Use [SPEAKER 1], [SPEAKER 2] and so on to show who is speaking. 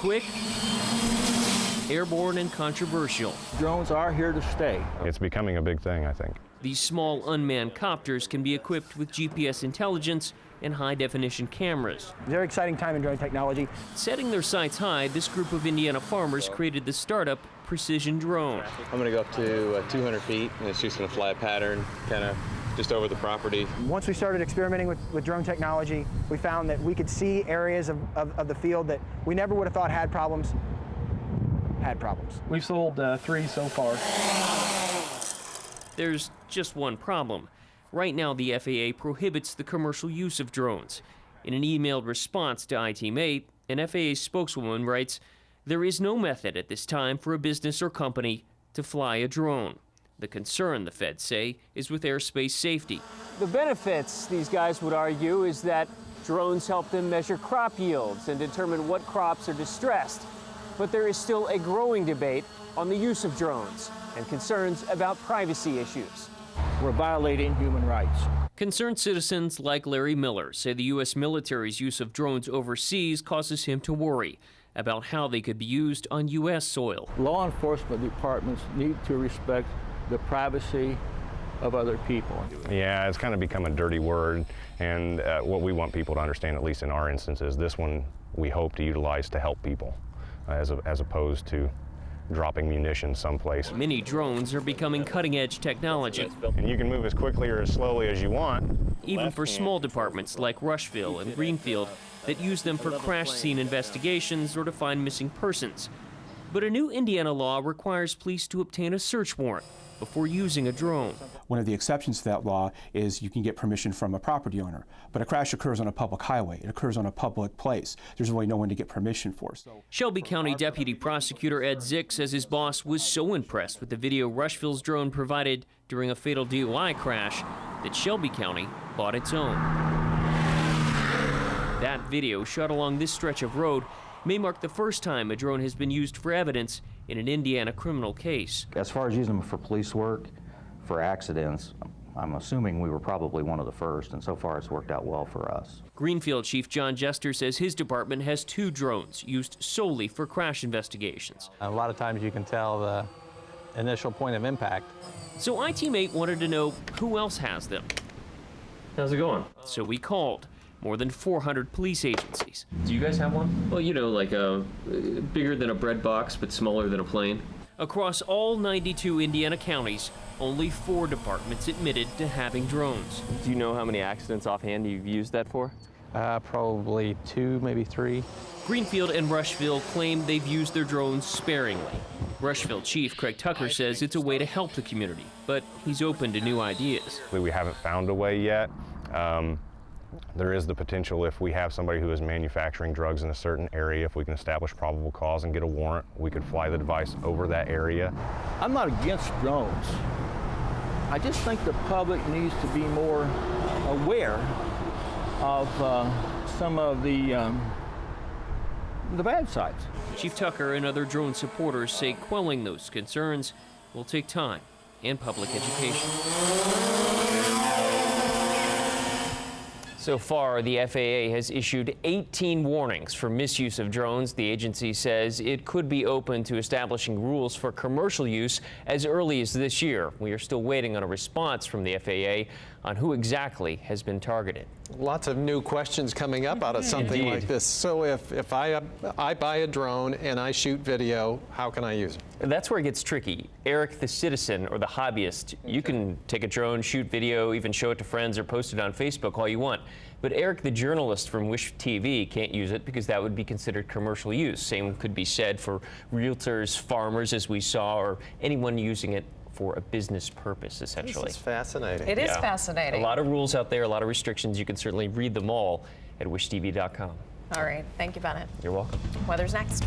[SPEAKER 1] quick, airborne, and controversial.
[SPEAKER 2] Drones are here to stay.
[SPEAKER 3] It's becoming a big thing, I think.
[SPEAKER 1] These small unmanned copters can be equipped with GPS intelligence and high-definition cameras.
[SPEAKER 2] Very exciting time in drone technology.
[SPEAKER 1] Setting their sights high, this group of Indiana farmers created the startup Precision Drone.
[SPEAKER 4] I'm going to go up to 200 feet, and it's just going to fly a pattern, kind of just over the property.
[SPEAKER 2] Once we started experimenting with drone technology, we found that we could see areas of the field that we never would have thought had problems.
[SPEAKER 5] We've sold 3 so far.
[SPEAKER 1] There's just one problem. Right now, the FAA prohibits the commercial use of drones. In an emailed response to ITMate, an FAA spokeswoman writes, "There is no method at this time for a business or company to fly a drone." The concern, the feds say, is with airspace safety.
[SPEAKER 6] The benefits, these guys would argue, is that drones help them measure crop yields and determine what crops are distressed. But there is still a growing debate on the use of drones and concerns about privacy issues.
[SPEAKER 2] We're violating human rights.
[SPEAKER 1] Concerned citizens like Larry Miller say the U.S. military's use of drones overseas causes him to worry about how they could be used on U.S. soil.
[SPEAKER 2] Law enforcement departments need to respect the privacy of other people.
[SPEAKER 3] Yeah, it's kind of become a dirty word, and what we want people to understand, at least in our instances, this one we hope to utilize to help people, as opposed to dropping munitions someplace.
[SPEAKER 1] Mini drones are becoming cutting-edge technology.
[SPEAKER 3] And you can move as quickly or as slowly as you want.
[SPEAKER 1] Even for small departments like Rushville and Greenfield that use them for crash scene investigations or to find missing persons. But a new Indiana law requires police to obtain a search warrant before using a drone.
[SPEAKER 7] One of the exceptions to that law is you can get permission from a property owner. But a crash occurs on a public highway. It occurs on a public place. There's really no one to get permission for.
[SPEAKER 1] Shelby County Deputy Prosecutor Ed Zick says his boss was so impressed with the video Rushville's drone provided during a fatal DUI crash that Shelby County bought its own. That video, shot along this stretch of road, may mark the first time a drone has been used for evidence in an Indiana criminal case.
[SPEAKER 8] As far as using them for police work, for accidents, I'm assuming we were probably one of the first, and so far it's worked out well for us.
[SPEAKER 1] Greenfield Chief John Jester says his department has 2 drones used solely for crash investigations.
[SPEAKER 9] A lot of times you can tell the initial point of impact.
[SPEAKER 1] So ITMate wanted to know who else has them.
[SPEAKER 10] How's it going?
[SPEAKER 1] So we called more than 400 police agencies.
[SPEAKER 10] Do you guys have one? Well, you know, like a bigger than a bread box, but smaller than a plane.
[SPEAKER 1] Across all 92 Indiana counties, only 4 departments admitted to having drones.
[SPEAKER 10] Do you know how many accidents offhand you've used that for?
[SPEAKER 9] Probably 2, maybe 3.
[SPEAKER 1] Greenfield and Rushville claim they've used their drones sparingly. Rushville Chief Craig Tucker says it's a way to help the community, but he's open to new ideas.
[SPEAKER 3] We haven't found a way yet. There is the potential, if we have somebody who is manufacturing drugs in a certain area, if we can establish probable cause and get a warrant, we could fly the device over that area.
[SPEAKER 2] I'm not against drones. I just think the public needs to be more aware of some of the bad sides.
[SPEAKER 1] Chief Tucker and other drone supporters say quelling those concerns will take time and public education. So far, the FAA has issued 18 warnings for misuse of drones. The agency says it could be open to establishing rules for commercial use as early as this year. We are still waiting on a response from the FAA on who exactly has been targeted.
[SPEAKER 11] Lots of new questions coming up out of something like this. So if I buy a drone and I shoot video, how can I use it?
[SPEAKER 1] That's where it gets tricky. Eric, the citizen or the hobbyist, you can take a drone, shoot video, even show it to friends or post it on Facebook all you want. But Eric, the journalist from Wish TV, can't use it because that would be considered commercial use. Same could be said for realtors, farmers, as we saw, or anyone using it for a business purpose, essentially.
[SPEAKER 11] This is fascinating.
[SPEAKER 12] It is fascinating.
[SPEAKER 1] A lot of rules out there, a lot of restrictions. You can certainly read them all at wishtv.com.
[SPEAKER 12] All right. Thank you, Bennett.
[SPEAKER 1] You're welcome.
[SPEAKER 12] Weather's next.